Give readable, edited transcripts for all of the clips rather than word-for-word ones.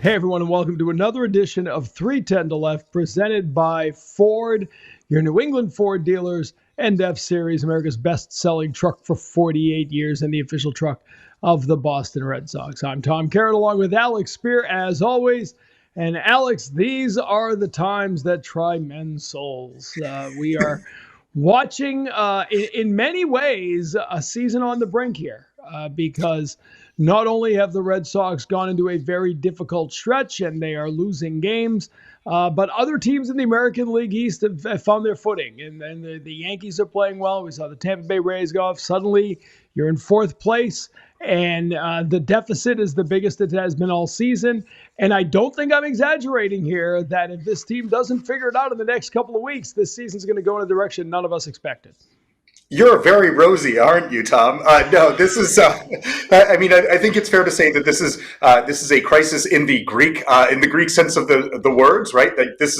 Hey, everyone, and welcome to another edition of 310 to Left, presented by Ford, your New England Ford dealers, and F-Series, America's best-selling truck for 48 years and the official truck of the Boston Red Sox. I'm Tom Caron, along with Alex Speier, as always. And Alex, these are the times that try men's souls. We are watching, in many ways, a season on the brink here, because not only have the Red Sox gone into a very difficult stretch and they are losing games, but other teams in the American League East have found their footing. And the Yankees are playing well. We saw the Tampa Bay Rays go off. Suddenly, you're in fourth place, and the deficit is the biggest it has been all season. And I don't think I'm exaggerating here that if this team doesn't figure it out in the next couple of weeks, this season's going to go in a direction none of us expected. You're very rosy, aren't you, Tom? No, this is. I think it's fair to say that this is a crisis in the Greek sense of the words, right? That this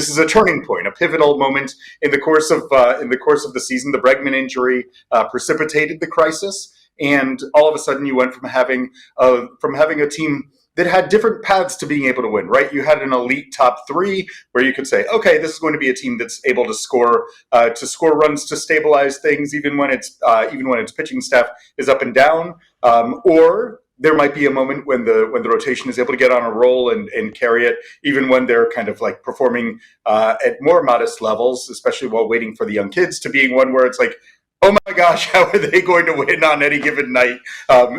is a turning point, a pivotal moment in the course of the season. The Bregman injury precipitated the crisis, and all of a sudden, you went from having a team that had different paths to being able to win, right? You had an elite top three where you could say, okay, this is going to be a team that's able to score runs to stabilize things, even when its pitching staff is up and down, or there might be a moment when the rotation is able to get on a roll and carry it, even when they're kind of like performing at more modest levels, especially while waiting for the young kids, to being one where it's like, oh my gosh, how are they going to win on any given night?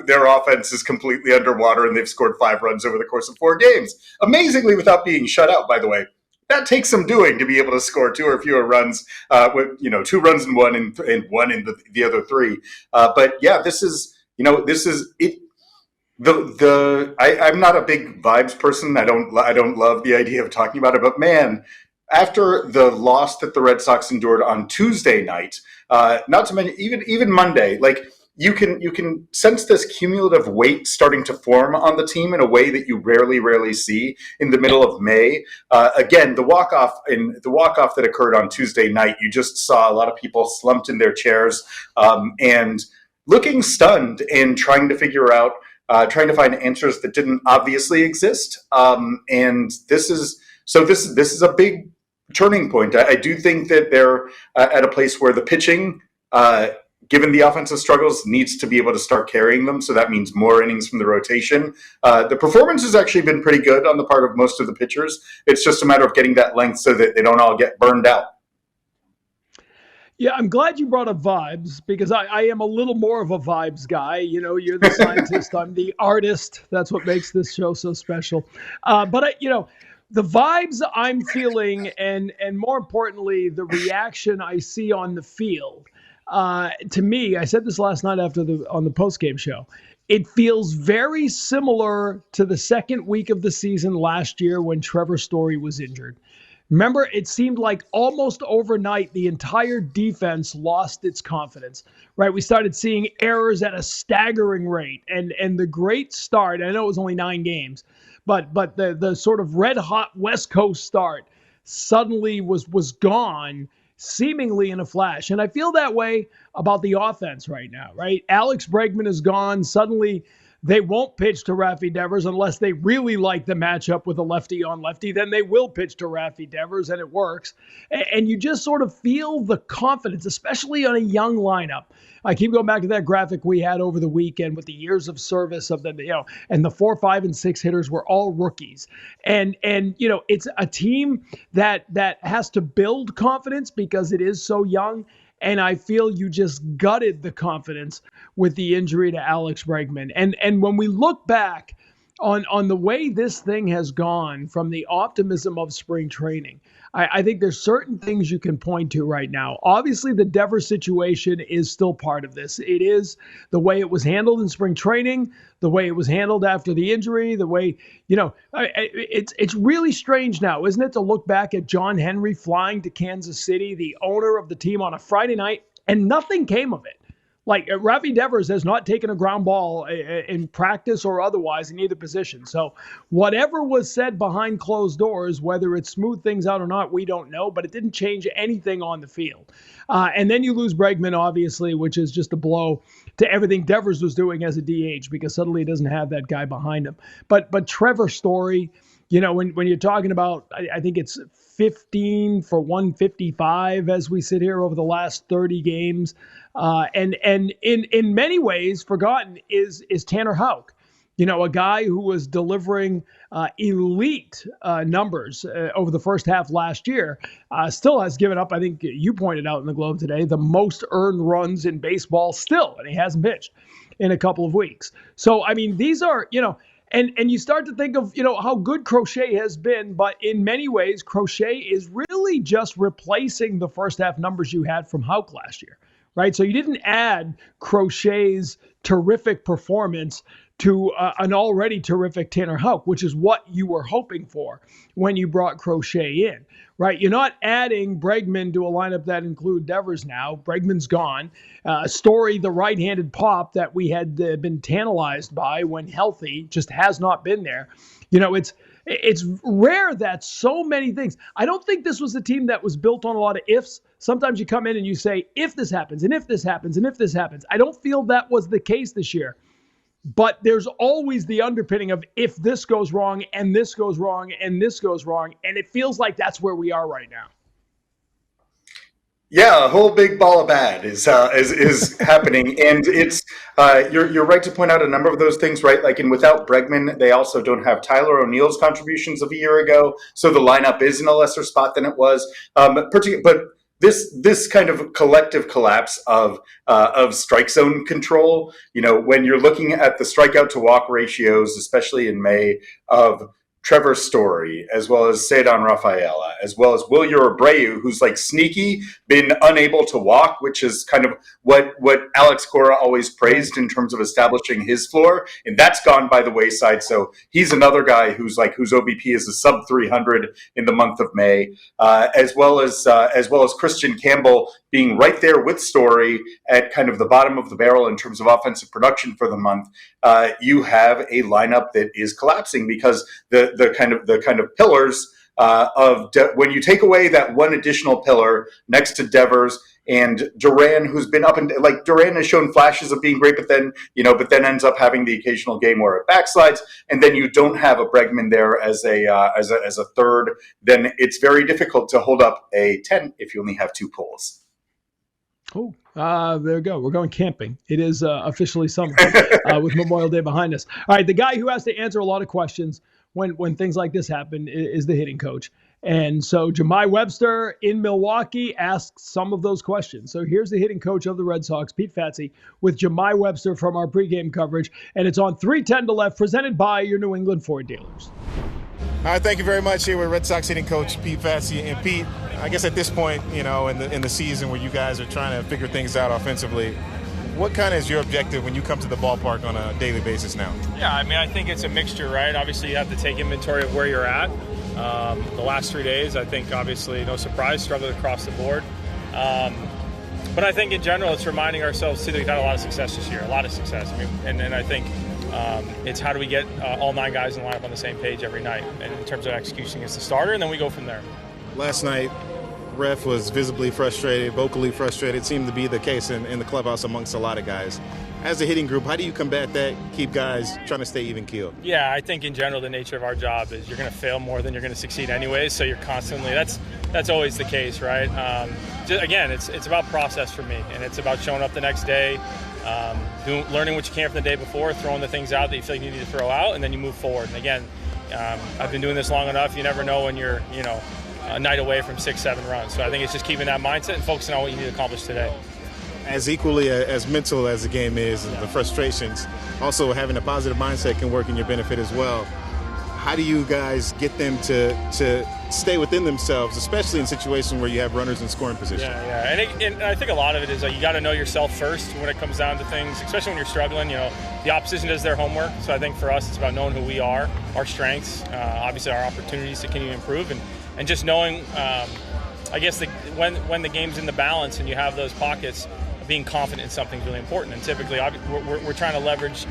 Their offense is completely underwater, and they've scored 5 runs over the course of 4 games. Amazingly, without being shut out, by the way. That takes some doing to be able to score 2 or fewer runs, with 2 runs in one and one in the other 3. But yeah, this is it. I'm not a big vibes person. I don't love the idea of talking about it, but man, after the loss that the Red Sox endured on Tuesday night, not to mention even Monday, like you can sense this cumulative weight starting to form on the team in a way that you rarely see in the middle of May. Again, the walk-off that occurred on Tuesday night, you just saw a lot of people slumped in their chairs and looking stunned and trying to find answers that didn't obviously exist. And this is a big turning point. I do think that they're at a place where the pitching, given the offensive struggles, needs to be able to start carrying them. So that means more innings from the rotation. The performance has actually been pretty good on the part of most of the pitchers. It's just a matter of getting that length so that they don't all get burned out. Yeah, I'm glad you brought up vibes, because I am a little more of a vibes guy. You know, you're the scientist, I'm the artist. That's what makes this show so special. But the vibes I'm feeling, and more importantly, the reaction I see on the field, to me, I said this last night on the postgame show, it feels very similar to the second week of the season last year when Trevor Story was injured. Remember, it seemed like almost overnight the entire defense lost its confidence, right? We started seeing errors at a staggering rate, and the great start, I know it was only 9 games, but the sort of red-hot West Coast start suddenly was gone, seemingly in a flash. And I feel that way about the offense right now, right? Alex Bregman is gone. Suddenly, they won't pitch to Rafi Devers unless they really like the matchup with a lefty on lefty. Then they will pitch to Rafi Devers, and it works. And you just sort of feel the confidence, especially on a young lineup. I keep going back to that graphic we had over the weekend with the years of service of them, and the 4, 5, and 6 hitters were all rookies. And it's a team that has to build confidence because it is so young. And I feel you just gutted the confidence with the injury to Alex Bregman. And when we look back on the way this thing has gone from the optimism of spring training, I think there's certain things you can point to right now. Obviously, the Devers situation is still part of this. It is the way it was handled in spring training, the way it was handled after the injury, the way, it's really strange now, isn't it, to look back at John Henry flying to Kansas City, the owner of the team, on a Friday night, and nothing came of it. Like Rafi Devers has not taken a ground ball in practice or otherwise in either position. So whatever was said behind closed doors, whether it smoothed things out or not, we don't know, but it didn't change anything on the field. And then you lose Bregman, obviously, which is just a blow to everything Devers was doing as a DH because suddenly he doesn't have that guy behind him. But Trevor Story, when you're talking about, I think it's 15 for 155 as we sit here over the last 30 games. And in many ways, forgotten is Tanner Houck. A guy who was delivering elite numbers over the first half last year, still has given up, I think you pointed out in the Globe today, the most earned runs in baseball still, and he hasn't pitched in a couple of weeks. So, I mean, these are, and you start to think of, how good Crochet has been, but in many ways, Crochet is really just replacing the first half numbers you had from Houck last year, right? So you didn't add Crochet's terrific performance to an already terrific Tanner Houck, which is what you were hoping for when you brought Crochet in, right? You're not adding Bregman to a lineup that include Devers now. Bregman's gone. Story, the right-handed pop that we had been tantalized by when healthy, just has not been there. It's rare that so many things. I don't think this was a team that was built on a lot of ifs. Sometimes you come in and you say, if this happens, and if this happens, and if this happens. I don't feel that was the case this year. But there's always the underpinning of if this goes wrong, and this goes wrong, and this goes wrong. And it feels like that's where we are right now. Yeah, a whole big ball of bad is happening, and it's you're right to point out a number of those things, right? Like, and without Bregman, they also don't have Tyler O'Neill's contributions of a year ago, so the lineup is in a lesser spot than it was. But this kind of collective collapse of strike zone control, when you're looking at the strikeout to walk ratios, especially in May, of Trevor Story, as well as Cedar Rafaela, as well as Wilyer Abreu, who's like sneaky, been unable to walk, which is kind of what Alex Cora always praised in terms of establishing his floor, and that's gone by the wayside. So he's another guy whose OBP is a sub 300 in the month of May, as well as Christian Campbell being right there with Story at kind of the bottom of the barrel in terms of offensive production for the month. You have a lineup that is collapsing because the kind of pillars when you take away that one additional pillar next to Devers and Duran, who's been up and like Duran has shown flashes of being great, but then ends up having the occasional game where it backslides, and then you don't have a Bregman there as a third. Then it's very difficult to hold up a 10 if you only have two pulls. Oh, there we go. We're going camping. It is officially summer with Memorial Day behind us. All right, the guy who has to answer a lot of questions when things like this happen is the hitting coach. And so Jahmai Webster in Milwaukee asks some of those questions. So here's the hitting coach of the Red Sox, Pete Fatse, with Jahmai Webster from our pregame coverage. And it's on 3:10 to left, presented by your New England Ford dealers. All right, thank you very much. Here with Red Sox hitting coach Pete Fatse. And Pete, I guess at this point, in the season where you guys are trying to figure things out offensively, what kind of is your objective when you come to the ballpark on a daily basis now? Yeah, I mean, I think it's a mixture, right? Obviously, you have to take inventory of where you're at. The last 3 days, I think, obviously, no surprise, struggled across the board. But I think in general, it's reminding ourselves, too, that we've had a lot of success this year, a lot of success. I mean, and I think it's how do we get all 9 guys in the lineup on the same page every night, and in terms of execution against the starter, and then we go from there. Last night, Ref was visibly frustrated, vocally frustrated. It seemed to be the case in the clubhouse amongst a lot of guys. As a hitting group, how do you combat that, keep guys trying to stay even-keeled? Yeah, I think in general the nature of our job is you're going to fail more than you're going to succeed anyways, so you're constantly – that's always the case, right? Again, it's about process for me, and it's about showing up the next day, learning what you can from the day before, throwing the things out that you feel like you need to throw out, and then you move forward. And again, I've been doing this long enough. You never know when you're, a night away from 6-7 runs. So I think it's just keeping that mindset and focusing on what you need to accomplish today. As equally as mental as the game is and the frustrations, also having a positive mindset can work in your benefit as well. How do you guys get them to stay within themselves, especially in situations where you have runners in scoring position? Yeah. And I think a lot of it is you got to know yourself first when it comes down to things, especially when you're struggling. The opposition does their homework. So I think for us, it's about knowing who we are, our strengths, obviously our opportunities to continue to improve, and just knowing, I guess, when the game's in the balance and you have those pockets being confident in something is really important. And typically, we're trying to leverage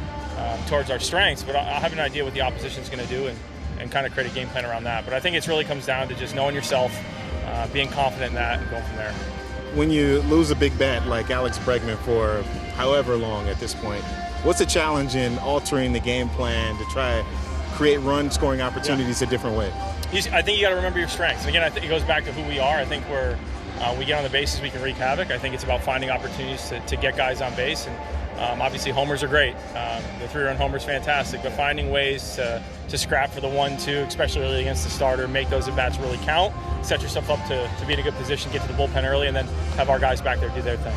towards our strengths, but I have an idea what the opposition is going to do and kind of create a game plan around that. But I think it really comes down to just knowing yourself, being confident in that, and going from there. When you lose a big bat like Alex Bregman for however long at this point, what's the challenge in altering the game plan to try create run scoring opportunities a different way? I think you got to remember your strengths. And again, I think it goes back to who we are. I think we get on the bases, we can wreak havoc. I think it's about finding opportunities to get guys on base. And obviously, homers are great. The 3-run homer's fantastic. But finding ways to scrap for the 1-2, especially early against the starter, make those at-bats really count, set yourself up to be in a good position, get to the bullpen early, and then have our guys back there do their thing.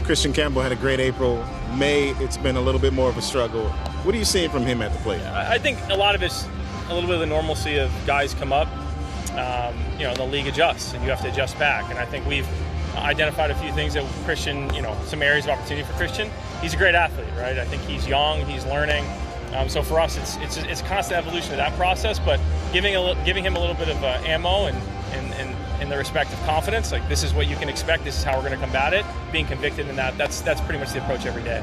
Christian Campbell had a great April. May, it's been a little bit more of a struggle. What are you seeing from him at the plate? I think a lot of it's a little bit of the normalcy of guys come up, the league adjusts, and you have to adjust back. And I think we've identified a few things that Christian, some areas of opportunity for Christian. He's a great athlete, right? I think he's young, he's learning. So for us, it's a constant evolution of that process, but giving him a little bit of ammo and in the respect of confidence, like this is what you can expect, this is how we're going to combat it, being convicted in that's pretty much the approach every day.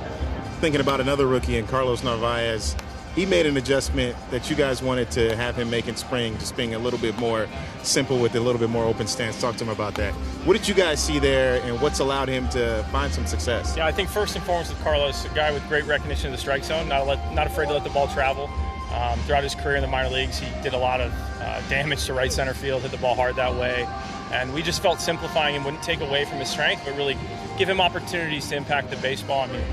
Thinking about another rookie in Carlos Narvaez, he made an adjustment that you guys wanted to have him make in spring, just being a little bit more simple with a little bit more open stance. Talk to him about that. What did you guys see there, and what's allowed him to find some success? Yeah, I think first and foremost with Carlos, a guy with great recognition of the strike zone, not afraid to let the ball travel. Throughout his career in the minor leagues, he did a lot of damage to right center field, hit the ball hard that way. And we just felt simplifying him wouldn't take away from his strength, but really give him opportunities to impact the baseball. I mean,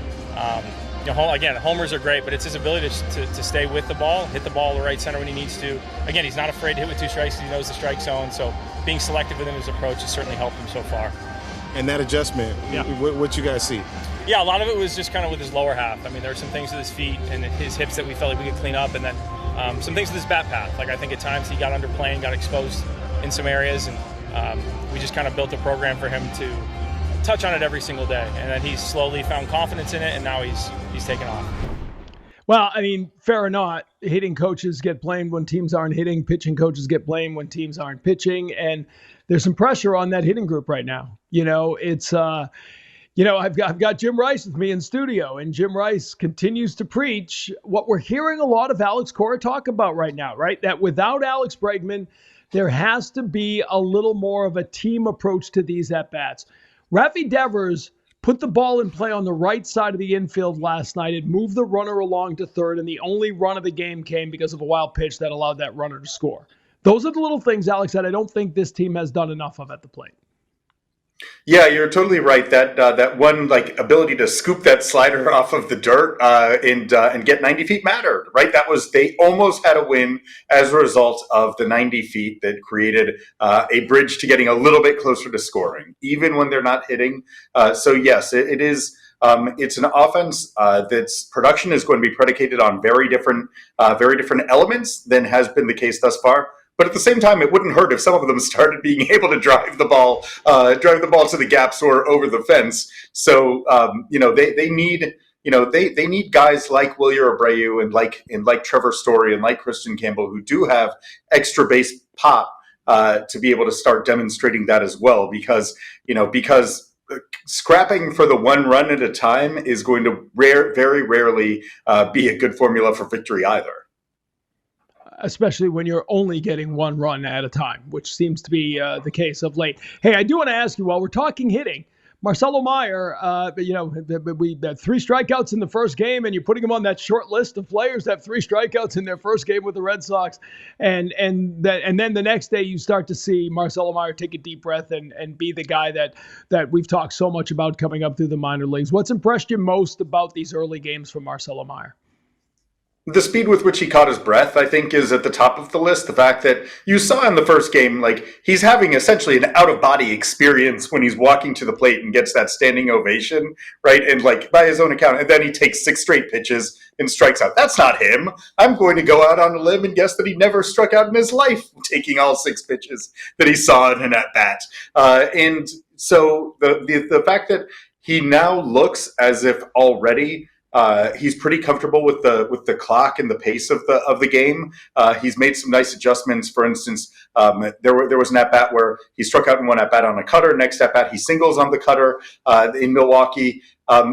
again, homers are great, but it's his ability to stay with the ball, hit the ball to right center when he needs to. Again, he's not afraid to hit with 2 strikes. He knows the strike zone, so being selective within his approach has certainly helped him so far. And that adjustment, what you guys see? Yeah, a lot of it was just kind of with his lower half. I mean, there were some things with his feet and his hips that we felt like we could clean up, and then some things with his bat path. Like I think at times he got underplayed, got exposed in some areas, and we just kind of built a program for him to touch on it every single day. And then he's slowly found confidence in it, and now he's taken off. Well, I mean, fair or not, hitting coaches get blamed when teams aren't hitting. Pitching coaches get blamed when teams aren't pitching. And there's some pressure on that hitting group right now. It's I've got Jim Rice with me in studio, and Jim Rice continues to preach what we're hearing a lot of Alex Cora talk about right now, right? That without Alex Bregman, there has to be a little more of a team approach to these at-bats. Rafi Devers put the ball in play on the right side of the infield last night. It moved the runner along to third, and the only run of the game came because of a wild pitch that allowed that runner to score. Those are the little things, Alex, that I don't think this team has done enough of at the plate. Yeah, you're totally right. That one ability to scoop that slider off of the dirt and get 90 feet mattered, right? They almost had a win as a result of the 90 feet that created a bridge to getting a little bit closer to scoring, even when they're not hitting. So yes, it is. It's an offense that's production is going to be predicated on very different elements than has been the case thus far. But at the same time, it wouldn't hurt if some of them started being able to drive the ball to the gaps or over the fence. So they need guys like Wilyer Abreu and like Trevor Story and like Christian Campbell who do have extra base pop to be able to start demonstrating that as well. Because scrapping for the one run at a time is going to very rarely be a good formula for victory either. Especially when you're only getting one run at a time, which seems to be the case of late. Hey, I do want to ask you, while we're talking hitting, Marcelo Meyer, we had 3 strikeouts in the first game, and you're putting him on that short list of players that have 3 strikeouts in their first game with the Red Sox. And then the next day you start to see Marcelo Meyer take a deep breath and be the guy that we've talked so much about coming up through the minor leagues. What's impressed you most about these early games from Marcelo Meyer? The speed with which he caught his breath, I think, is at the top of the list. The fact that you saw in the first game, he's having essentially an out-of-body experience when he's walking to the plate and gets that standing ovation, right? And by his own account, and then he takes 6 straight pitches and strikes out. That's not him. I'm going to go out on a limb and guess that he never struck out in his life taking all 6 pitches that he saw in an at-bat. And so the fact that he now looks as if already He's pretty comfortable with the clock and the pace of the game. He's made some nice adjustments. For instance, there was an at bat where he struck out in one at bat on a cutter. Next at bat, he singles on the cutter in Milwaukee.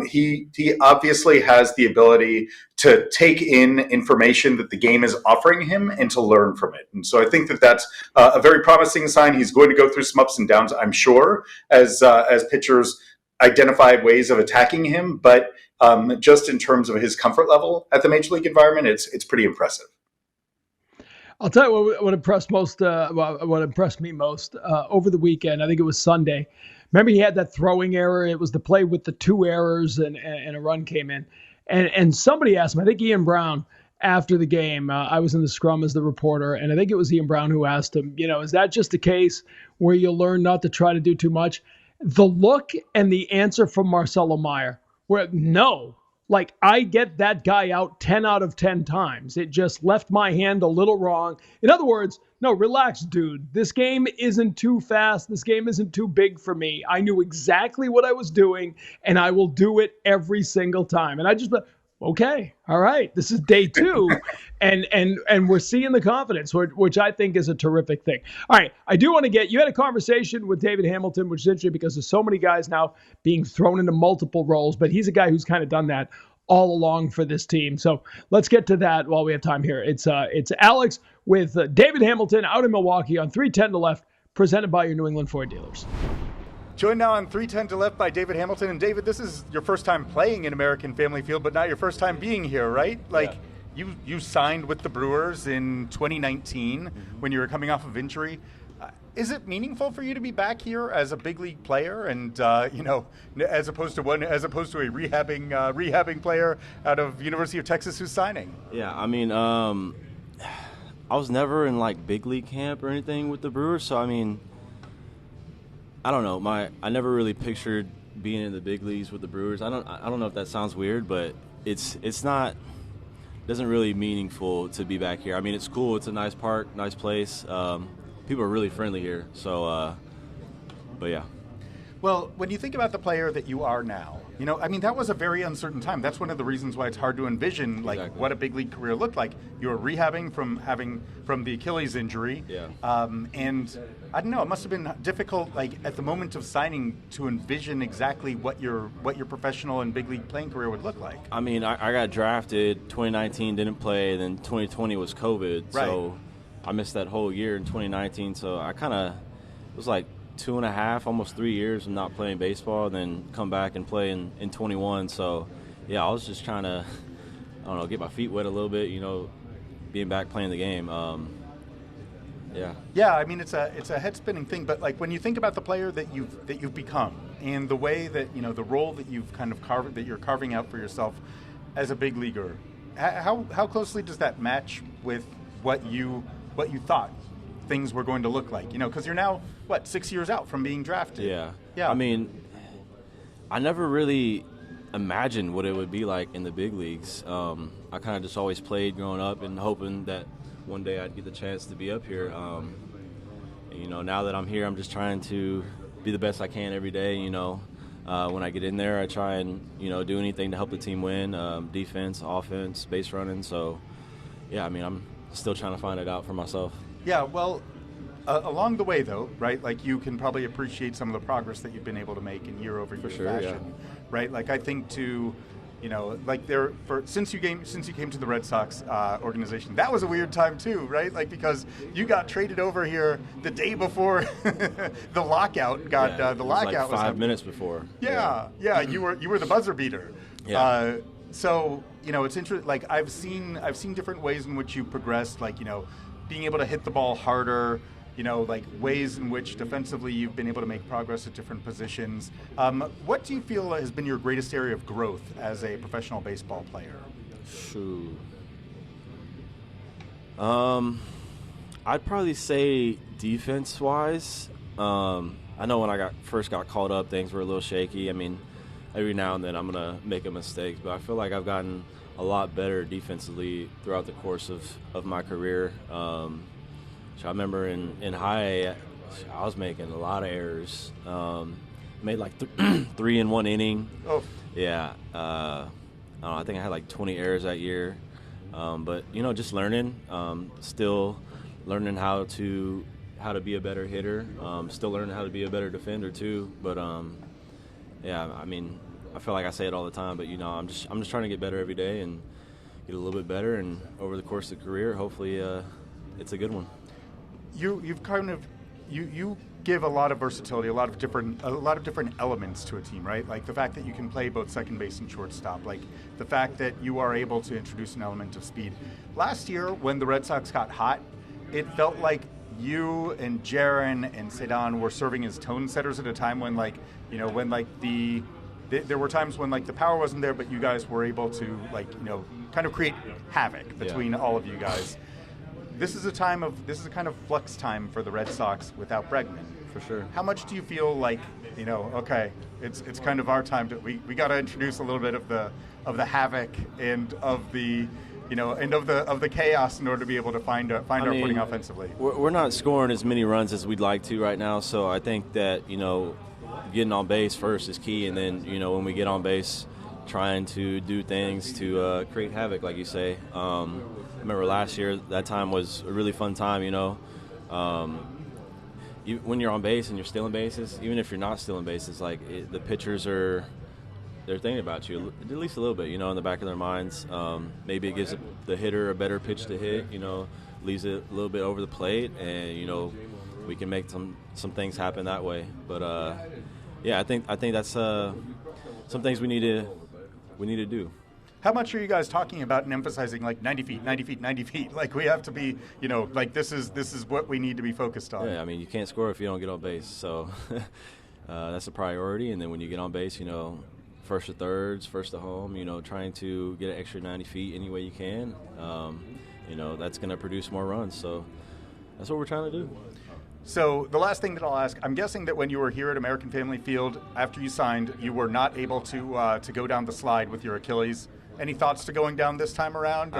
He obviously has the ability to take in information that the game is offering him and to learn from it. And so I think that that's a very promising sign. He's going to go through some ups and downs, I'm sure, as pitchers identify ways of attacking him, but just in terms of his comfort level at the major league environment, it's pretty impressive. I'll tell you what impressed me most over the weekend. I think it was Sunday. Remember, he had that throwing error. It was the play with the 2 errors, and a run came in. And somebody asked him, I think Ian Brown, after the game, I was in the scrum as the reporter, and I think it was Ian Brown who asked him, is that just a case where you learn not to try to do too much? The look and the answer from Marcelo Meyer were no. Like, I get that guy out 10 out of 10 times. It just left my hand a little wrong. In other words, no, relax, dude. This game isn't too fast. This game isn't too big for me. I knew exactly what I was doing, and I will do it every single time. And I just okay, all right, this is day 2, and we're seeing the confidence, which I think is a terrific thing. All right, I do want to you had a conversation with David Hamilton, which is interesting because there's so many guys now being thrown into multiple roles, but he's a guy who's kind of done that all along for this team. So let's get to that while we have time here. It's Alex with David Hamilton out in Milwaukee on 310 to Left, presented by your New England Ford dealers. Joined now on 310 to Left by David Hamilton. And David, this is your first time playing in American Family Field, but not your first time being here, right? Like, you signed with the Brewers in 2019 when you were coming off of injury. Is it meaningful for you to be back here as a big league player, and as opposed to a rehabbing player out of University of Texas who's signing? Yeah, I mean, I was never in like big league camp or anything with the Brewers, so I mean, I don't know. I never really pictured being in the big leagues with the Brewers. I don't know if that sounds weird, but it's not. It doesn't really meaningful to be back here. I mean, it's cool. It's a nice park, nice place. People are really friendly here. So, but yeah. Well, when you think about the player that you are now, I mean, that was a very uncertain time. That's one of the reasons why it's hard to envision what a big league career looked like. You were rehabbing from the Achilles injury. Yeah. And I don't know, it must have been difficult, at the moment of signing, to envision exactly what your professional and big league playing career would look like. I mean, I got drafted 2019, didn't play, then 2020 was COVID, right. So I missed that whole year in 2019. So I kind of was like 2.5, almost 3 years of not playing baseball, then come back and play in 21. So, yeah, I was just trying to, I don't know, get my feet wet a little bit, being back playing the game. Yeah. Yeah, I mean, it's a head-spinning thing, but when you think about the player that you've become and the way that, the role that you've kind of that you're carving out for yourself as a big leaguer, how closely does that match with what you thought things were going to look like? Because you're now 6 years out from being drafted. Yeah. I mean, I never really imagined what it would be like in the big leagues. I kind of just always played growing up and hoping that one day I'd get the chance to be up here. Now that I'm here, I'm just trying to be the best I can every day. When I get in there, I try and do anything to help the team win, defense, offense, base running. So yeah, I mean, I'm still trying to find it out for myself. Yeah, well, along the way, though, right, you can probably appreciate some of the progress that you've been able to make in year-over-year fashion, right? I think since you came to the Red Sox organization, that was a weird time too, right? Because you got traded over here the day before the lockout the lockout was 5 minutes before. Yeah, you were the buzzer beater. Yeah. So it's interesting. I've seen different ways in which you progressed. Being able to hit the ball harder, ways in which defensively you've been able to make progress at different positions. What do you feel has been your greatest area of growth as a professional baseball player? Shoot. I'd probably say defense-wise. I know when I first got called up, things were a little shaky. I mean, every now and then I'm going to make a mistake, but I feel like I've gotten a lot better defensively throughout the course of my career. So I remember in high, I was making a lot of errors. Made 3 in 1 inning. Oh. Yeah. I think I had like 20 errors that year. But just learning, still learning how to be a better hitter, still learning how to be a better defender too. But yeah, I mean, I feel like I say it all the time, but I'm just trying to get better every day and get a little bit better. And over the course of the career, hopefully, it's a good one. You've kind of you give a lot of versatility, a lot of different elements to a team, right? Like the fact that you can play both second base and shortstop, like the fact that you are able to introduce an element of speed. Last year, when the Red Sox got hot, it felt like you and Jaron and Cedon were serving as tone setters at a time when there were times when the power wasn't there, but you guys were able to kind of create havoc between all of you guys. This is a kind of flux time for the Red Sox without Bregman. For sure. How much do you feel like, okay, it's kind of our time to we got to introduce a little bit of the havoc and of the of the chaos in order to be able to find our footing offensively. We're not scoring as many runs as we'd like to right now, so I think that getting on base first is key, and then when we get on base, trying to do things to create havoc, like you say. I remember last year, that time was a really fun time, when you're on base and you're stealing bases, even if you're not stealing bases, the pitchers they're thinking about you at least a little bit, in the back of their minds. Maybe it gives the hitter a better pitch to hit, leaves it a little bit over the plate, and, we can make some things happen that way. But, yeah, I think that's some things we need to do. How much are you guys talking about and emphasizing 90 feet, 90 feet, 90 feet? We have to be, this is what we need to be focused on. Yeah, I mean, you can't score if you don't get on base. So that's a priority. And then when you get on base, first to thirds, first to home, trying to get an extra 90 feet any way you can, that's going to produce more runs. So that's what we're trying to do. So the last thing that I'll ask, I'm guessing that when you were here at American Family Field, after you signed, you were not able to go down the slide with your Achilles. Any thoughts to going down this time around?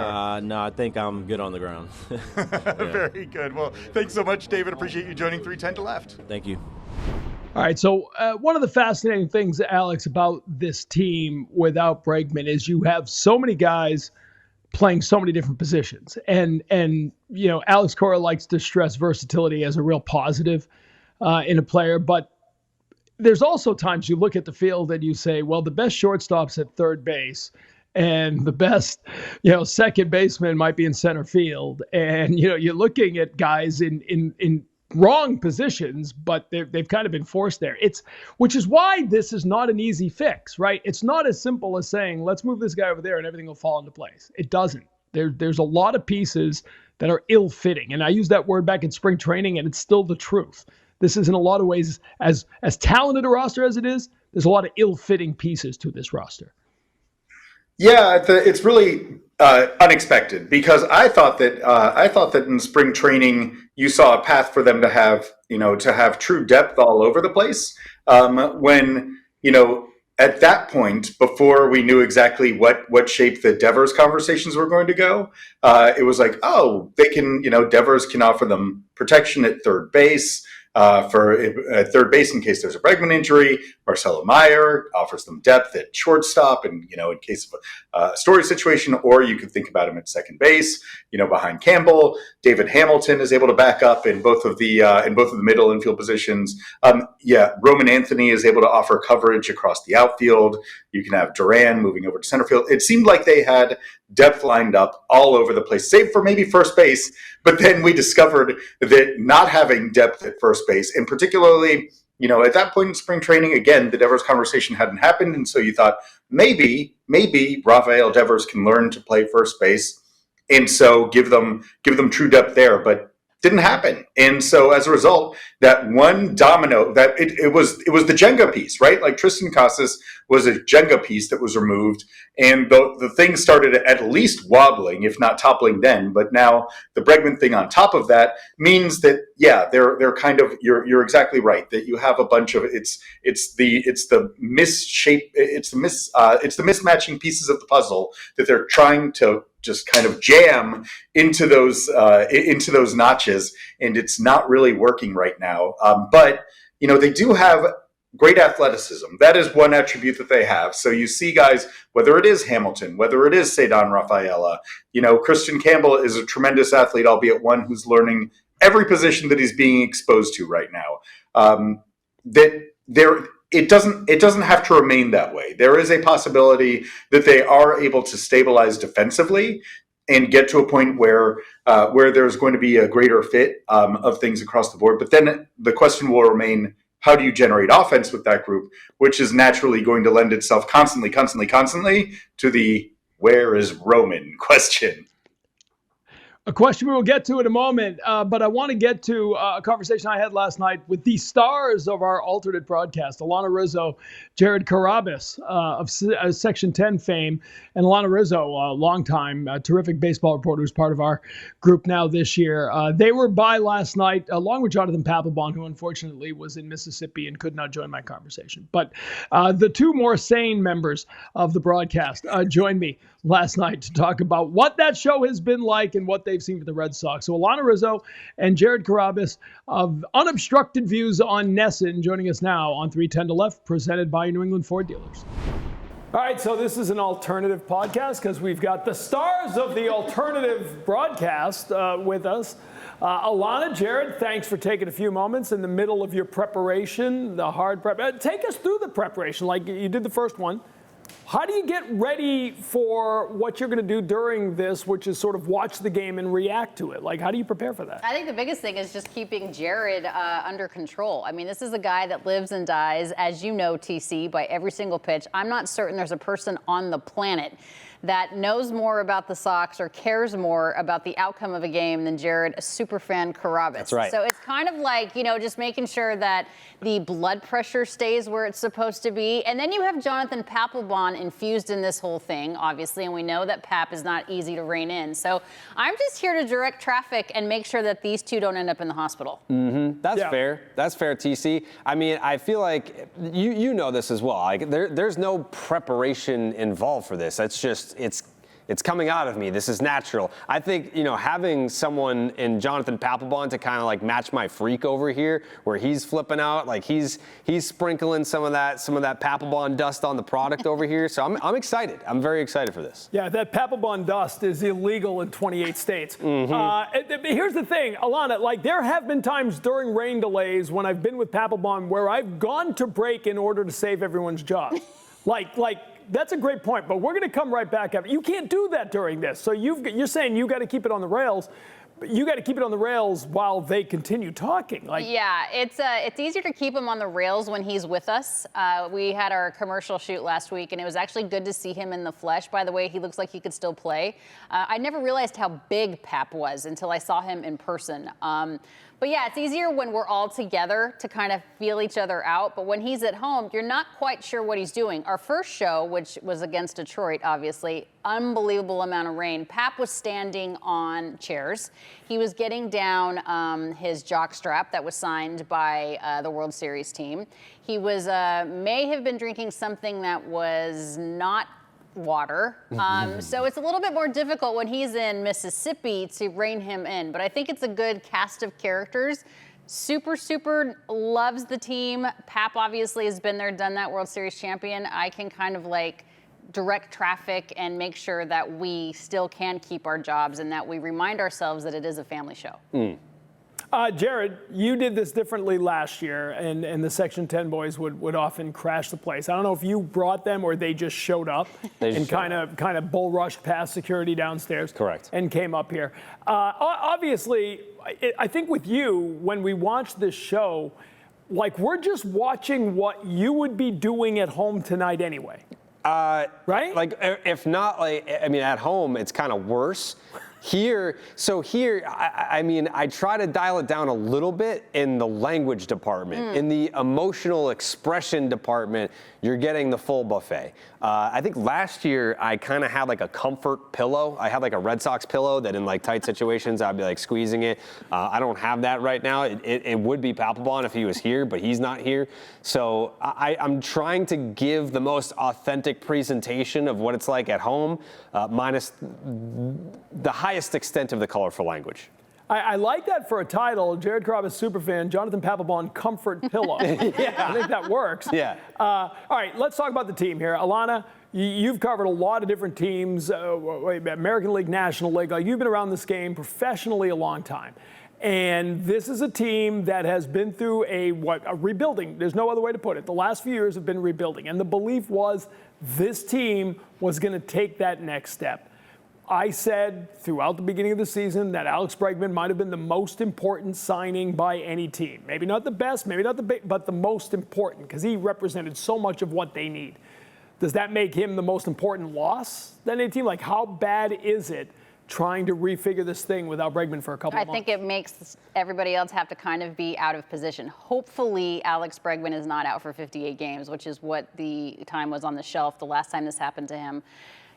No, I think I'm good on the ground. Very good. Well, thanks so much, David. Appreciate you joining 310 to Left. Thank you. All right, so one of the fascinating things, Alex, about this team without Bregman is you have so many guys playing so many different positions. And Alex Cora likes to stress versatility as a real positive in a player, but there's also times you look at the field and you say, well, the best shortstop's at third base, and the best, second baseman might be in center field. And, you're looking at guys in wrong positions, but they've kind of been forced there. Which is why this is not an easy fix, right? It's not as simple as saying, let's move this guy over there and everything will fall into place. It doesn't. There's a lot of pieces that are ill-fitting. And I used that word back in spring training, and it's still the truth. This is in a lot of ways, as talented a roster as it is, there's a lot of ill-fitting pieces to this roster. Yeah, it's really unexpected, because I thought that in spring training you saw a path for them to have true depth all over the place. When at that point, before we knew exactly what shape the Devers conversations were going to go, it was like, oh, they can, Devers can offer them protection at third base. For third base in case there's a Bregman injury. Marcelo Meyer offers them depth at shortstop, and in case of a Story situation, or you could think about him at second base, behind Campbell. David Hamilton is able to back up in both of the middle infield positions. Roman Anthony is able to offer coverage across the outfield. You can have Duran moving over to center field. It seemed like they had depth lined up all over the place, save for maybe first base. But then we discovered that not having depth at first base, and particularly, at that point in spring training, again, the Devers conversation hadn't happened. And so you thought maybe Rafael Devers can learn to play first base. And so give them true depth there. But didn't happen. And so as a result, that one domino, that it was the Jenga piece, right? Like Tristan Casas was a Jenga piece that was removed, and the thing started at least wobbling, if not toppling then. But now the Bregman thing on top of that means that, yeah, they're kind of, you're exactly right, that you have a bunch of it's the mismatching pieces of the puzzle that they're trying to just kind of jam into those notches, and it's not really working right now. But they do have great athleticism. That is one attribute that they have. So you see guys, whether it is Hamilton, whether it is Ceddanne Rafaela, Christian Campbell is a tremendous athlete, albeit one who's learning every position that he's being exposed to right now. It doesn't have to remain that way. There is a possibility that they are able to stabilize defensively and get to a point where there's going to be a greater fit of things across the board. But then the question will remain, how do you generate offense with that group, which is naturally going to lend itself constantly to the where is Roman question. A question we will get to in a moment, but I want to get to a conversation I had last night with the stars of our alternate broadcast, Alanna Rizzo, Jared Carrabis of Section 10 fame, and Alanna Rizzo, a longtime terrific baseball reporter who's part of our group now this year. They were by last night, along with Jonathan Papelbon, who unfortunately was in Mississippi and could not join my conversation. But the two more sane members of the broadcast joined me last night to talk about what that show has been like and what they've seen for the Red Sox. So Alanna Rizzo and Jared Carrabis of Unobstructed Views on NESN joining us now on 310 to Left, presented by New England Ford Dealers. All right, so this is an alternative podcast because we've got the stars of the alternative broadcast with us. Alanna, Jared, thanks for taking a few moments in the middle of your preparation, the hard prep. Take us through the preparation like you did the first one. How do you get ready for what you're going to do during this, which is sort of watch the game and react to it? Like, how do you prepare for that? I think the biggest thing is just keeping Jared under control. I mean, this is a guy that lives and dies, as you know, TC, by every single pitch. I'm not certain there's a person on the planet that knows more about the Sox or cares more about the outcome of a game than Jared, a superfan Carrabis. That's right. So it's kind of like, just making sure that the blood pressure stays where it's supposed to be. And then you have Jonathan Papelbon infused in this whole thing, obviously, and we know that Pap is not easy to rein in. So I'm just here to direct traffic and make sure that these two don't end up in the hospital. Mm-hmm. That's fair. That's fair, TC. I mean, I feel like you know this as well. Like there's no preparation involved for this. That's just it's coming out of me. This is natural. I think, having someone in Jonathan Papelbon to kind of like match my freak over here, where he's flipping out, like he's sprinkling some of that Papelbon dust on the product over here. So I'm excited. I'm very excited for this. Yeah, that Papelbon dust is illegal in 28 states. Mm-hmm. Here's the thing, Alanna, like there have been times during rain delays when I've been with Papelbon where I've gone to break in order to save everyone's job. like that's a great point, but we're going to come right back up. You can't do that during this. So you're saying you got to keep it on the rails. But you got to keep it on the rails while they continue talking. Yeah, it's easier to keep him on the rails when he's with us. We had our commercial shoot last week, and it was actually good to see him in the flesh. By the way, he looks like he could still play. I never realized how big Pap was until I saw him in person. But yeah, it's easier when we're all together to kind of feel each other out. But when he's at home, you're not quite sure what he's doing. Our first show, which was against Detroit, obviously, unbelievable amount of rain. Pap was standing on chairs. He was getting down his jock strap that was signed by the World Series team. He was may have been drinking something that was not water. So it's a little bit more difficult when he's in Mississippi to rein him in. But I think it's a good cast of characters. Super loves the team. Pap obviously has been there, done that, World Series champion. I can kind of like direct traffic and make sure that we still can keep our jobs and that we remind ourselves that it is a family show. Jared, you did this differently last year, and the Section 10 boys would often crash the place. I don't know if you brought them or they just showed up and kind of bull rushed past security downstairs. Correct. And came up here. Obviously, I think with you, when we watch this show, like we're just watching what you would be doing at home tonight anyway. Right? Like, if not, like, I mean, at home, it's kind of worse. Here, I mean, I try to dial it down a little bit in the language department. In the emotional expression department, you're getting the full buffet. I think last year I kind of had like a comfort pillow. I had like a Red Sox pillow that in like tight situations I'd be like squeezing it. I don't have that right now. It would be Papelbon if he was here, but he's not here. So I'm trying to give the most authentic presentation of what it's like at home, minus the highest extent of the colorful language. I like that for a title. Jared Carrabis superfan, Jonathan Papelbon comfort pillow. Yeah. I think that works. Yeah. All right, let's talk about the team here. Alanna, you've covered a lot of different teams, American League, National League. You've been around this game professionally a long time. And this is a team that has been through a rebuilding. There's no other way to put it. The last few years have been rebuilding. And the belief was this team was going to take that next step. I said throughout the beginning of the season that Alex Bregman might have been the most important signing by any team. Maybe not the best, maybe not the big, but the most important because he represented so much of what they need. Does that make him the most important loss than any team? Like, how bad is it trying to refigure this thing without Bregman for a couple of months? I think it makes everybody else have to kind of be out of position. Hopefully, Alex Bregman is not out for 58 games, which is what the time was on the shelf the last time this happened to him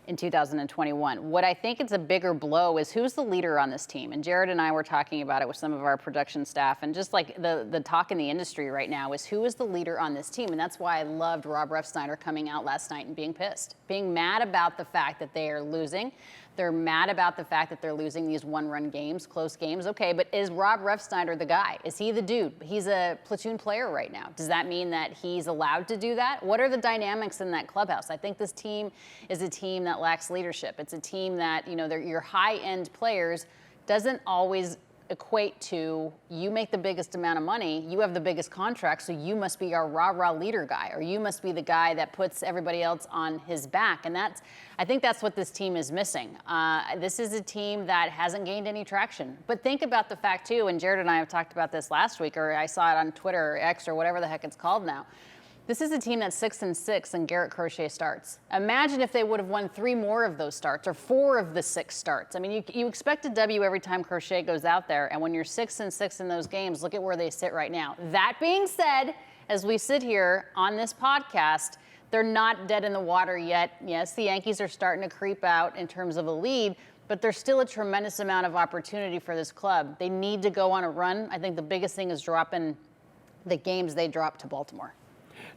in 2021. What I think it's a bigger blow is who's the leader on this team. And Jared and I were talking about it with some of our production staff, and just like the talk in the industry right now is who is the leader on this team. And that's why I loved Rob Refsnyder coming out last night and being pissed, being mad about the fact that they are losing. They're mad about the fact that they're losing these one-run games, close games. Okay, but is Rob Refsnyder the guy? Is he the dude? He's a platoon player right now. Does that mean that he's allowed to do that? What are the dynamics in that clubhouse? I think this team is a team that lacks leadership. It's a team that, your high-end players doesn't always equate to you make the biggest amount of money, you have the biggest contract, so you must be our rah-rah leader guy, or you must be the guy that puts everybody else on his back. And I think that's what this team is missing. This is a team that hasn't gained any traction. But think about the fact, too, and Jared and I have talked about this last week, or I saw it on Twitter or X or whatever the heck it's called now. This is a team that's 6-6 and Garrett Crochet starts. Imagine if they would have won 3 more of those starts or 4 of the 6 starts. I mean, you expect a W every time Crochet goes out there, and when you're 6-6 in those games, look at where they sit right now. That being said, as we sit here on this podcast, they're not dead in the water yet. Yes, the Yankees are starting to creep out in terms of a lead, but there's still a tremendous amount of opportunity for this club. They need to go on a run. I think the biggest thing is dropping the games they dropped to Baltimore.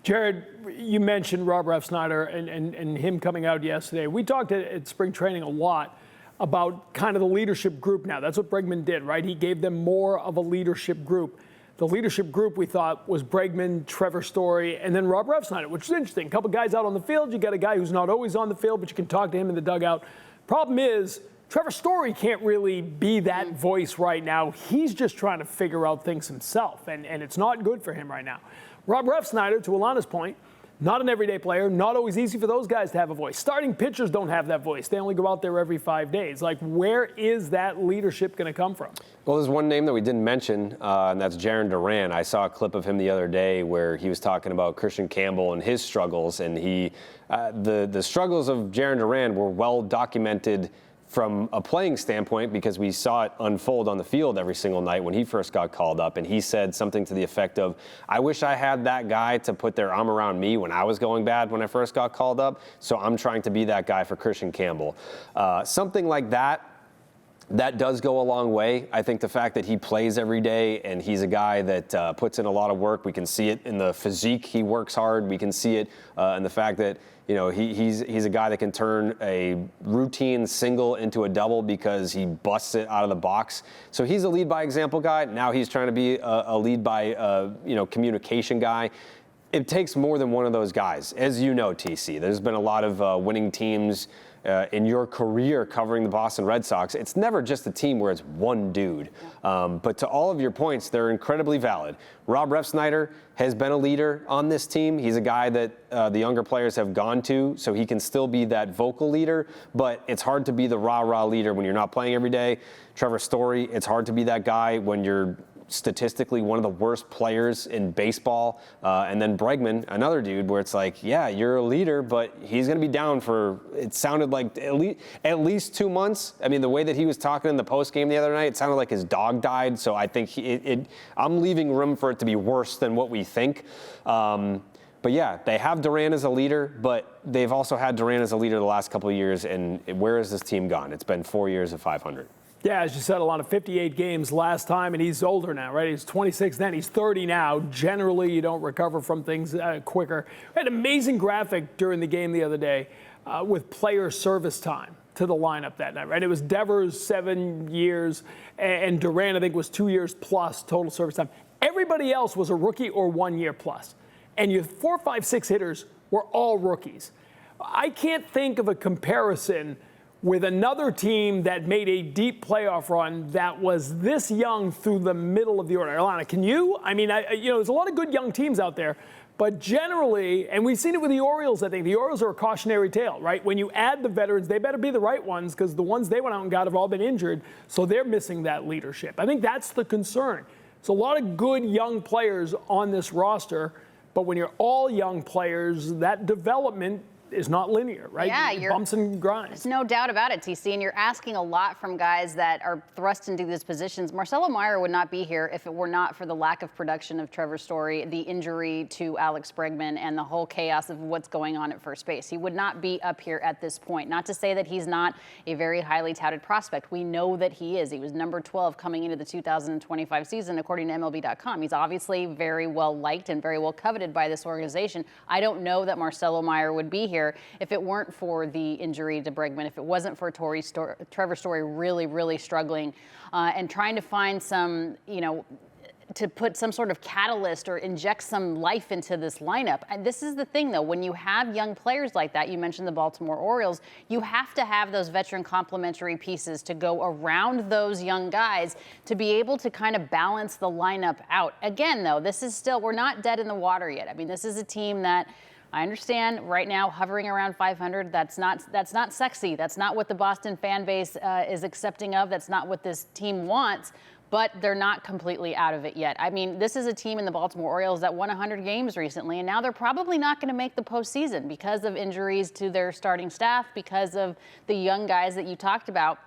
Jared, you mentioned Rob Refsnyder and him coming out yesterday. We talked at spring training a lot about kind of the leadership group now. That's what Bregman did, right? He gave them more of a leadership group. The leadership group, we thought, was Bregman, Trevor Story, and then Rob Refsnyder, which is interesting. A couple guys out on the field. You got a guy who's not always on the field, but you can talk to him in the dugout. Problem is, Trevor Story can't really be that voice right now. He's just trying to figure out things himself, and it's not good for him right now. Rob Refsnyder, to Alanna's point, not an everyday player, not always easy for those guys to have a voice. Starting pitchers don't have that voice. They only go out there every 5 days. Like, where is that leadership going to come from? Well, there's one name that we didn't mention, and that's Jarren Duran. I saw a clip of him the other day where he was talking about Christian Campbell and his struggles, and the struggles of Jarren Duran were well documented from a playing standpoint because we saw it unfold on the field every single night when he first got called up. And he said something to the effect of, I wish I had that guy to put their arm around me when I was going bad when I first got called up. So I'm trying to be that guy for Christian Campbell. Something like that does go a long way. I think the fact that he plays every day and he's a guy that puts in a lot of work, we can see it in the physique. He works hard. We can see it in the fact that he's a guy that can turn a routine single into a double because he busts it out of the box. So he's a lead by example guy. Now he's trying to be a lead by communication guy. It takes more than one of those guys. As you know, TC, there's been a lot of winning teams in your career covering the Boston Red Sox. It's never just a team where it's one dude. But to all of your points, they're incredibly valid. Rob Refsnyder has been a leader on this team. He's a guy that the younger players have gone to, so he can still be that vocal leader, but it's hard to be the rah-rah leader when you're not playing every day. Trevor Story, it's hard to be that guy when you're statistically one of the worst players in baseball. And then Bregman, another dude where it's like, yeah, you're a leader, but he's going to be down for, it sounded like at least 2 months. I mean, the way that he was talking in the post game the other night, it sounded like his dog died. So I think I'm leaving room for it to be worse than what we think. But yeah, they have Duran as a leader, but they've also had Duran as a leader the last couple of years. And where has this team gone? It's been 4 years of 500. Yeah, as you said, a lot of 58 games last time, and he's older now, right? He's 26 then, he's 30 now. Generally, you don't recover from things quicker. We had an amazing graphic during the game the other day with player service time. to the lineup that night, right? It was Devers 7 years, and Durant, I think, was 2 years plus total service time. Everybody else was a rookie or 1 year plus. And your 4, 5, 6 hitters were all rookies. I can't think of a comparison with another team that made a deep playoff run that was this young through the middle of the order. Alanna, can you? I mean, there's a lot of good young teams out there, but generally, and we've seen it with the Orioles, I think, the Orioles are a cautionary tale, right? When you add the veterans, they better be the right ones because the ones they went out and got have all been injured, so they're missing that leadership. I think that's the concern. There's a lot of good young players on this roster, but when you're all young players, that development is not linear, right? Yeah, you're bumps and grinds. There's no doubt about it, TC, and you're asking a lot from guys that are thrust into these positions. Marcelo Meyer would not be here if it were not for the lack of production of Trevor Story, the injury to Alex Bregman, and the whole chaos of what's going on at first base. He would not be up here at this point. Not to say that he's not a very highly touted prospect. We know that he is. He was number 12 coming into the 2025 season, according to MLB.com. He's obviously very well liked and very well coveted by this organization. I don't know that Marcelo Meyer would be here if it weren't for the injury to Bregman, if it wasn't for Trevor Story really struggling and trying to find some, to put some sort of catalyst or inject some life into this lineup. And this is the thing, though. When you have young players like that, you mentioned the Baltimore Orioles, you have to have those veteran complementary pieces to go around those young guys to be able to kind of balance the lineup out. Again, though, this is still, we're not dead in the water yet. I mean, this is a team that I understand right now hovering around 500. That's not sexy. That's not what the Boston fan base is accepting of. That's not what this team wants. But they're not completely out of it yet. I mean, this is a team in the Baltimore Orioles that won 100 games recently, and now they're probably not going to make the postseason because of injuries to their starting staff, because of the young guys that you talked about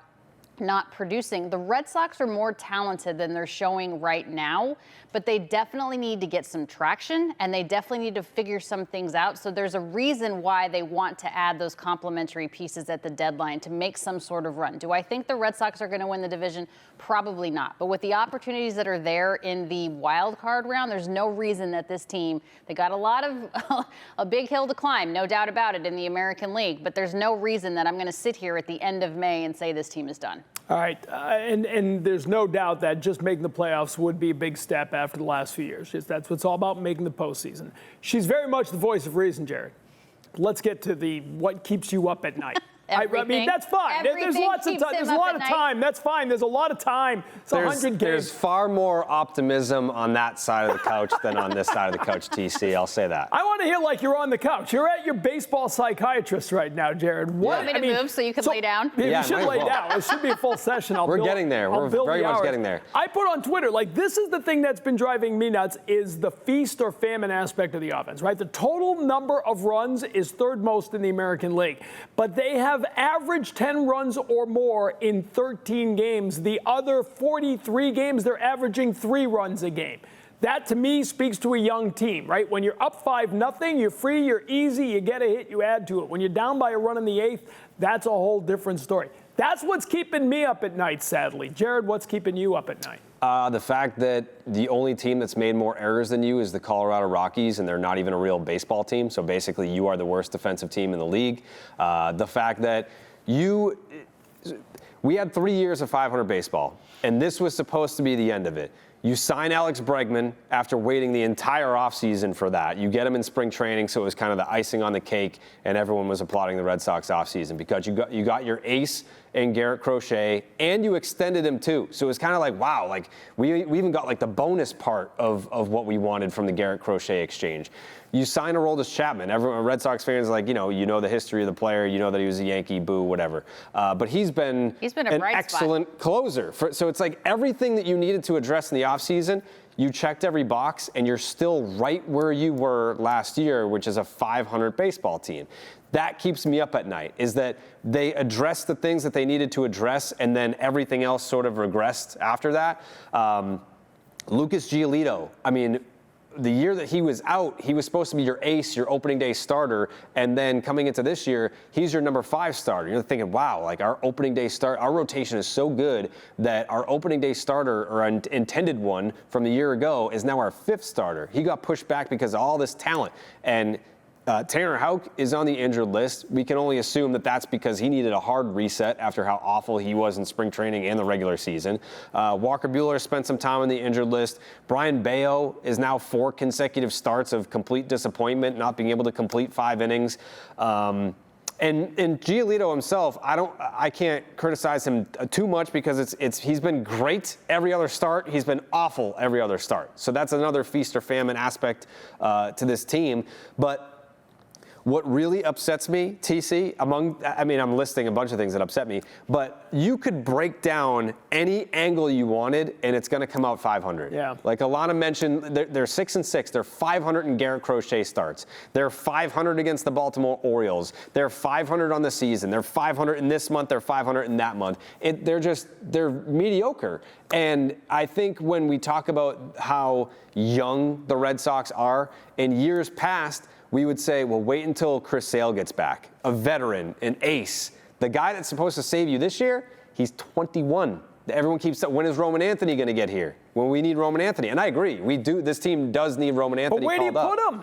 not producing. The Red Sox are more talented than they're showing right now, but they definitely need to get some traction, and they definitely need to figure some things out. So there's a reason why they want to add those complementary pieces at the deadline to make some sort of run. Do I think the Red Sox are going to win the division? Probably not. But with the opportunities that are there in the wild card round, there's no reason that this team, they got a lot of, a big hill to climb, no doubt about it, in the American League, but there's no reason that I'm going to sit here at the end of May and say this team is done. All right, and there's no doubt that just making the playoffs would be a big step after the last few years. That's what it's all about, making the postseason. She's very much the voice of reason, Jared. Let's get to the what keeps you up at night. I mean, that's fine. There's lots of time. There's a lot of time. That's fine. There's a lot of time. It's 100 games. There's far more optimism on that side of the couch than on this side of the couch, TC. I'll say that. I want to hear like you're on the couch. You're at your baseball psychiatrist right now, Jared. What? You want me to move so you can lay down? Yeah, you should lay down. It should be a full session. We're getting there. We're very much getting there. I put on Twitter, like, this is the thing that's been driving me nuts, is the feast or famine aspect of the offense, right? The total number of runs is third most in the American League, but they have averaged 10 runs or more in 13 games. The other 43 games, they're averaging 3 runs a game. That, to me, speaks to a young team, right? When you're up 5-0, you're free, you're easy, you get a hit, you add to it. When you're down by a run in the 8th, that's a whole different story. That's what's keeping me up at night, sadly. Jared, what's keeping you up at night? The fact that the only team that's made more errors than you is the Colorado Rockies, and they're not even a real baseball team. So basically, you are the worst defensive team in the league. The fact that we had 3 years of 500 baseball, and this was supposed to be the end of it. You sign Alex Bregman after waiting the entire offseason for that. You get him in spring training, so it was kind of the icing on the cake, and everyone was applauding the Red Sox offseason because you got your ace in Garrett Crochet, and you extended him too. So it was kind of like, wow, like we even got like the bonus part of what we wanted from the Garrett Crochet exchange. You sign Aroldis Chapman. Everyone, Red Sox fans, like, you know the history of the player. You know that he was a Yankee, boo, whatever. But he's been an excellent closer. So it's like everything that you needed to address in the offseason, you checked every box, and you're still right where you were last year, which is a 500 baseball team. That keeps me up at night, is that they addressed the things that they needed to address, and then everything else sort of regressed after that. Lucas Giolito, I mean, the year that he was out, he was supposed to be your ace, your opening day starter, and then coming into this year, he's your number 5 starter. You're thinking, wow, like our opening day start, our rotation is so good that our opening day starter, or an intended one from the year ago, is now our 5th starter. He got pushed back because of all this talent, and Tanner Houck is on the injured list. We can only assume that that's because he needed a hard reset after how awful he was in spring training and the regular season. Walker Buehler spent some time on the injured list. Brian Bayo is now 4 consecutive starts of complete disappointment, not being able to complete 5 innings. And Giolito himself, I can't criticize him too much because he's been great every other start. He's been awful every other start. So that's another feast or famine aspect to this team. But what really upsets me, TC, I'm listing a bunch of things that upset me, but you could break down any angle you wanted and it's going to come out 500. Yeah. Like Alanna mentioned, they're 6-6. They're 500 in Garrett Crochet starts. They're 500 against the Baltimore Orioles. They're 500 on the season. They're 500 in this month. They're 500 in that month. They're mediocre. And I think when we talk about how young the Red Sox are, in years past, we would say, well, wait until Chris Sale gets back. A veteran, an ace. The guy that's supposed to save you this year, he's 21. Everyone keeps saying, when is Roman Anthony going to get here? When we need Roman Anthony. And I agree. This team does need Roman Anthony. But where do you put him?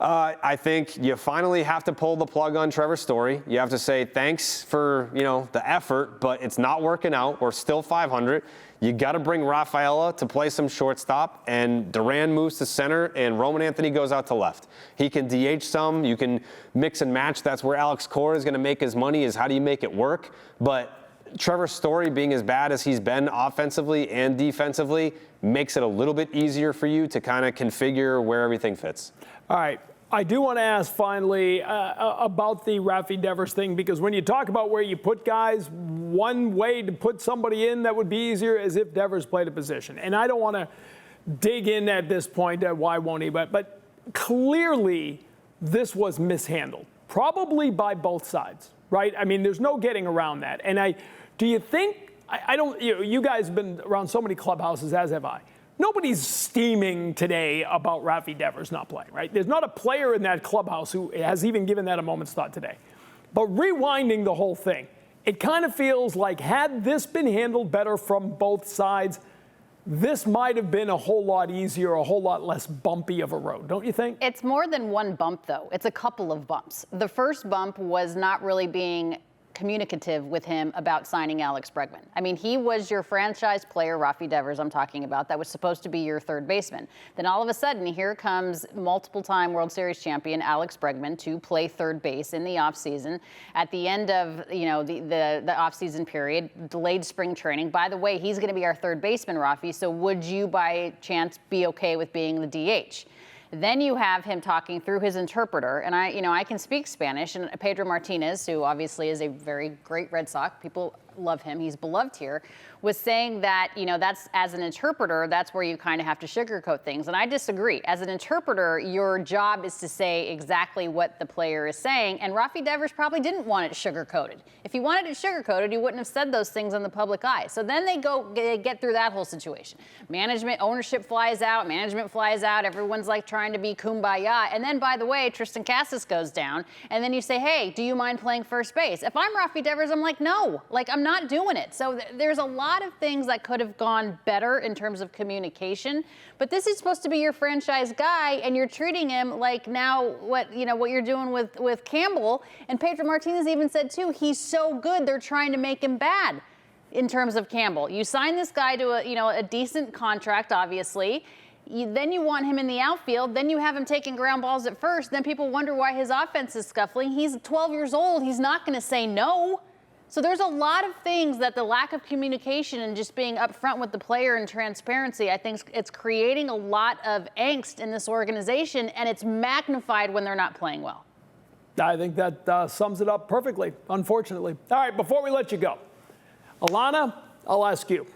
I think you finally have to pull the plug on Trevor Story. You have to say thanks for the effort, but it's not working out. We're still 500. You got to bring Rafaela to play some shortstop, and Duran moves to center, and Roman Anthony goes out to left. He can DH some. You can mix and match. That's where Alex Cora is going to make his money, is how do you make it work? But Trevor Story being as bad as he's been offensively and defensively makes it a little bit easier for you to kind of configure where everything fits. All right. I do want to ask finally about the Rafi Devers thing, because when you talk about where you put guys, one way to put somebody in that would be easier is if Devers played a position. And I don't want to dig in at this point at why won't he, but clearly this was mishandled, probably by both sides, right? I mean, there's no getting around that. And do you think, you guys have been around so many clubhouses, as have I. Nobody's steaming today about Rafi Devers not playing, right? There's not a player in that clubhouse who has even given that a moment's thought today. But rewinding the whole thing, it kind of feels like had this been handled better from both sides, this might have been a whole lot easier, a whole lot less bumpy of a road, don't you think? It's more than one bump, though. It's a couple of bumps. The first bump was not really being communicative with him about signing Alex Bregman. I mean, he was your franchise player, Rafi Devers, I'm talking about, that was supposed to be your third baseman. Then all of a sudden, here comes multiple-time World Series champion Alex Bregman to play third base in the offseason. At the end of the offseason period, delayed spring training. By the way, he's going to be our third baseman, Rafi, so would you by chance be okay with being the DH? Then you have him talking through his interpreter, and I can speak Spanish, and Pedro Martinez, who obviously is a very great Red Sox, people love him, he's beloved here, was saying that, that's as an interpreter, that's where you kind of have to sugarcoat things. And I disagree. As an interpreter, your job is to say exactly what the player is saying. And Rafi Devers probably didn't want it sugarcoated. If he wanted it sugarcoated, he wouldn't have said those things in the public eye. So then they get through that whole situation. Ownership flies out, management flies out, everyone's like trying to be kumbaya. And then, by the way, Tristan Casas goes down. And then you say, hey, do you mind playing first base? If I'm Rafi Devers, I'm like, no, I'm not doing it. So there's a lot of things that could have gone better in terms of communication, but this is supposed to be your franchise guy, and you're treating him like now what you're doing with Campbell. And Pedro Martinez even said too, he's so good they're trying to make him bad. In terms of Campbell, you sign this guy to a decent contract, obviously. Then you want him in the outfield. Then you have him taking ground balls at first. Then people wonder why his offense is scuffling. He's 12 years old. He's not going to say no. So there's a lot of things that the lack of communication and just being upfront with the player and transparency, I think it's creating a lot of angst in this organization, and it's magnified when they're not playing well. I think that sums it up perfectly, unfortunately. All right, before we let you go, Alanna, I'll ask you.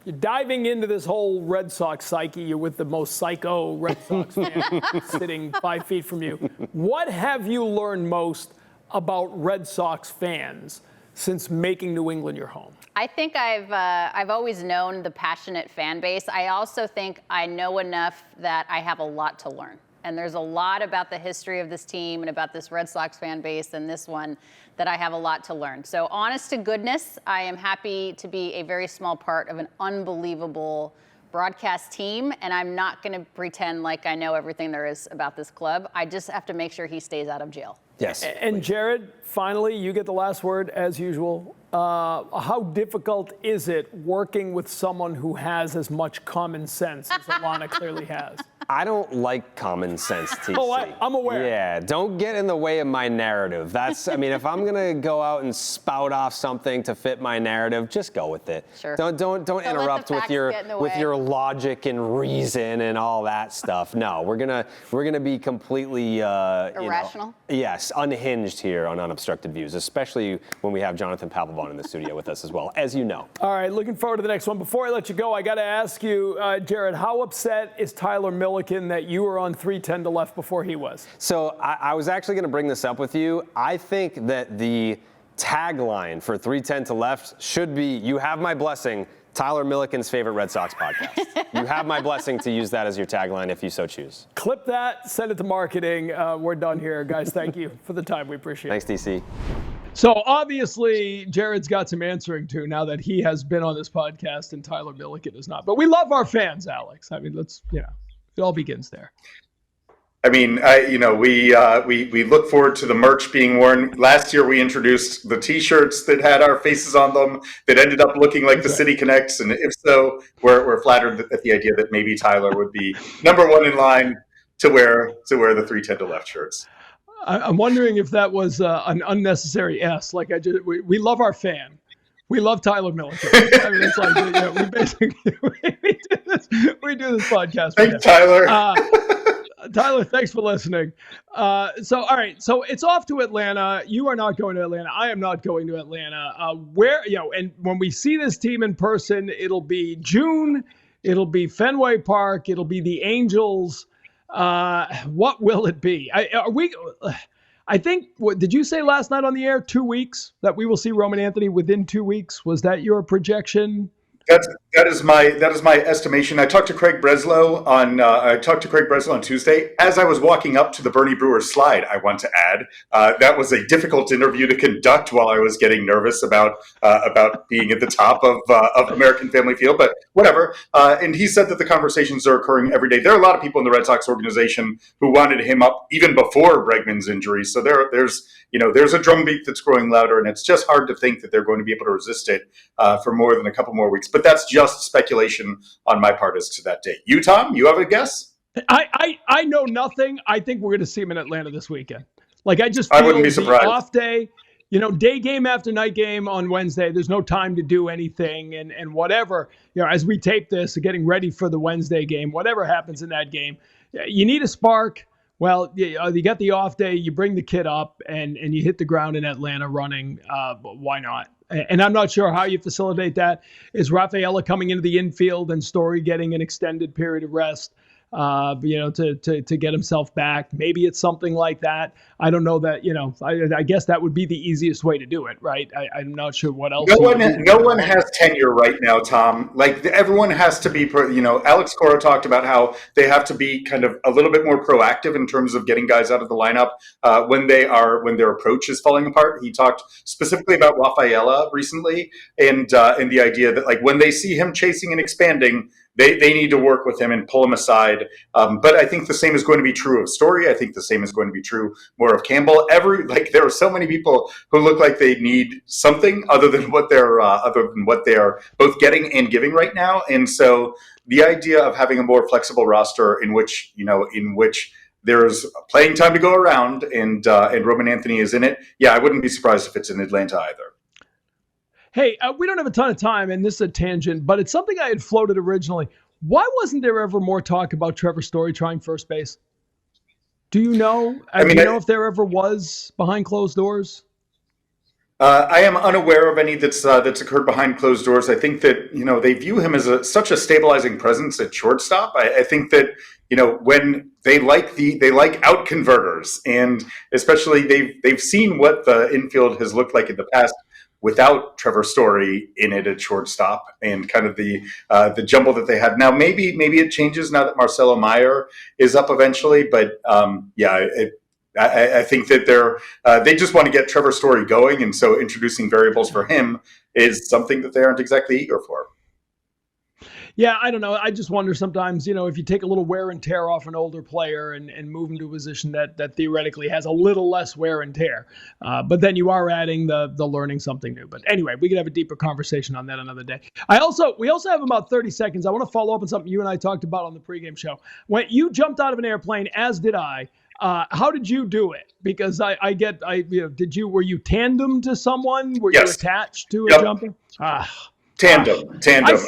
You're diving into this whole Red Sox psyche. You're with the most psycho Red Sox fan sitting 5 feet from you. What have you learned most about Red Sox fans since making New England your home? I think I've always known the passionate fan base. I also think I know enough that I have a lot to learn. And there's a lot about the history of this team and about this Red Sox fan base and this one that I have a lot to learn. So honest to goodness, I am happy to be a very small part of an unbelievable broadcast team, and I'm not going to pretend like I know everything there is about this club. I just have to make sure he stays out of jail. Yes. And Jared, finally, you get the last word as usual. How difficult is it working with someone who has as much common sense as Alanna clearly has? I don't like common sense, TC. Oh, I'm aware. Yeah, don't get in the way of my narrative. I mean, if I'm gonna go out and spout off something to fit my narrative, just go with it. Sure. Don't interrupt with your logic and reason and all that stuff. No, we're gonna be completely irrational. Yes, unhinged here on Unobstructed Views, especially when we have Jonathan Papelbon in the studio with us as well, as you know. All right, looking forward to the next one. Before I let you go, I got to ask you, Jared, how upset is Tyler Milliken that you were on 310 to left before he was? So I was actually going to bring this up with you. I think that the tagline for 310 to left should be, "You have my blessing, Tyler Milliken's favorite Red Sox podcast." You have my blessing to use that as your tagline if you so choose. Clip that, send it to marketing. We're done here. Guys, thank you for the time. We appreciate it. Thanks, DC. So obviously, Jared's got some answering to now that he has been on this podcast and Tyler Milliken is not. But we love our fans, Alex. I mean, it all begins there. I mean, we look forward to the merch being worn. Last year, we introduced the T-shirts that had our faces on them that ended up looking like the City Connects. And if so, we're flattered at the idea that maybe Tyler would be number one in line to wear the 310 to left shirts. I'm wondering if that was an unnecessary S. Like we love our fan. We love Tyler Milliken. I mean, it's like we basically we do this podcast. Thanks, Tyler. Tyler, thanks for listening. All right. So it's off to Atlanta. You are not going to Atlanta. I am not going to Atlanta. And when we see this team in person, it'll be June. It'll be Fenway Park. It'll be the Angels. What will it be? I think, did you say last night on the air, 2 weeks, that we will see Roman Anthony within 2 weeks? Was that your projection? That is my estimation. I talked to Craig Breslow on Tuesday. As I was walking up to the Bernie Brewer slide, I want to add that was a difficult interview to conduct while I was getting nervous about being at the top of American Family Field. But whatever. And he said that the conversations are occurring every day. There are a lot of people in the Red Sox organization who wanted him up even before Bregman's injury. So there's a drumbeat that's growing louder, and it's just hard to think that they're going to be able to resist it for more than a couple more weeks. But that's just speculation on my part as to that date. You, Tom, you have a guess? I know nothing. I think we're going to see him in Atlanta this weekend. Like, I just feel I wouldn't be surprised. The off day, day game after night game on Wednesday, there's no time to do anything. And whatever, as we tape this, getting ready for the Wednesday game, whatever happens in that game, you need a spark. Well, you got the off day, you bring the kid up, and you hit the ground in Atlanta running. Why not? And I'm not sure how you facilitate that. Is Rafaela coming into the infield and Story getting an extended period of rest, to get himself back? Maybe it's something like that. I don't know that, I guess that would be the easiest way to do it, right? I'm not sure what else. No one has tenure right now, Tom. Like, everyone has to be, Alex Cora talked about how they have to be kind of a little bit more proactive in terms of getting guys out of the lineup when their approach is falling apart. He talked specifically about Rafaela recently and the idea that, like, when they see him chasing and expanding, they need to work with him and pull him aside. But I think the same is going to be true of Story. I think the same is going to be true more of Campbell. There are so many people who look like they need something other than what they are both getting and giving right now. And so the idea of having a more flexible roster in which there's playing time to go around and Roman Anthony is in it. Yeah, I wouldn't be surprised if it's in Atlanta either. Hey, we don't have a ton of time, and this is a tangent, but it's something I had floated originally. Why wasn't there ever more talk about Trevor Story trying first base? Do you know? Do you know if there ever was behind closed doors? I am unaware of any that's occurred behind closed doors. I think that they view him as such a stabilizing presence at shortstop. I think that when they like out converters, and especially they've seen what the infield has looked like in the past without Trevor Story in it at shortstop, and kind of the jumble that they had. Now, maybe it changes now that Marcelo Meyer is up eventually, but I think that they just want to get Trevor Story going, and so introducing variables for him is something that they aren't exactly eager for. Yeah, I don't know. I just wonder sometimes, if you take a little wear and tear off an older player and move him to a position that theoretically has a little less wear and tear. But then you are adding the learning something new. But anyway, we could have a deeper conversation on that another day. We also have about 30 seconds. I want to follow up on something you and I talked about on the pregame show. When you jumped out of an airplane, as did I, how did you do it? Because were you tandem to someone? Were you attached to a jumper? Tandem.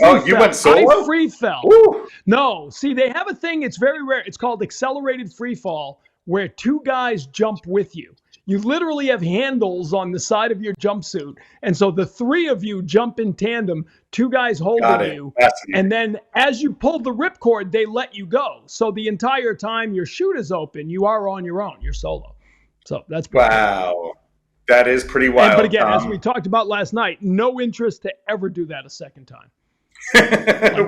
Oh, you went solo? I free fell. Ooh. No, see, they have a thing. It's very rare. It's called accelerated free fall, where two guys jump with you. You literally have handles on the side of your jumpsuit. And so the three of you jump in tandem, two guys holding you. And then as you pull the ripcord, they let you go. So the entire time your chute is open, you are on your own. You're solo. So that's pretty cool. That is pretty wild. But again, as we talked about last night, no interest to ever do that a second time.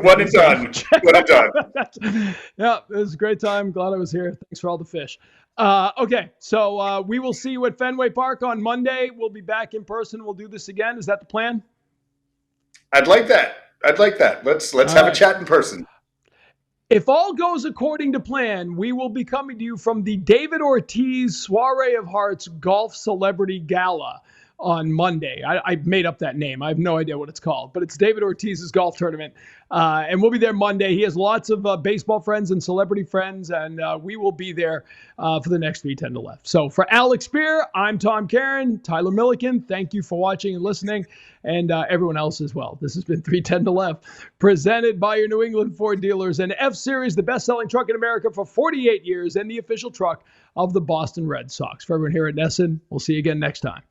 One and done. Yeah, it was a great time. Glad I was here. Thanks for all the fish. Okay, so we will see you at Fenway Park on Monday. We'll be back in person. We'll do this again. Is that the plan? I'd like that. Let's have a chat in person. If all goes according to plan, we will be coming to you from the David Ortiz Soiree of Hearts Golf Celebrity Gala on Monday. I made up that name. I have no idea what it's called, but it's David Ortiz's golf tournament. And we'll be there Monday. He has lots of baseball friends and celebrity friends, and we will be there for the next 3:10 to left. So for Alex Speier, I'm Tom Caron, Tyler Milliken. Thank you for watching and listening, and everyone else as well. This has been 3:10 to left, presented by your New England Ford dealers and F-Series, the best-selling truck in America for 48 years and the official truck of the Boston Red Sox. For everyone here at Nesson, we'll see you again next time.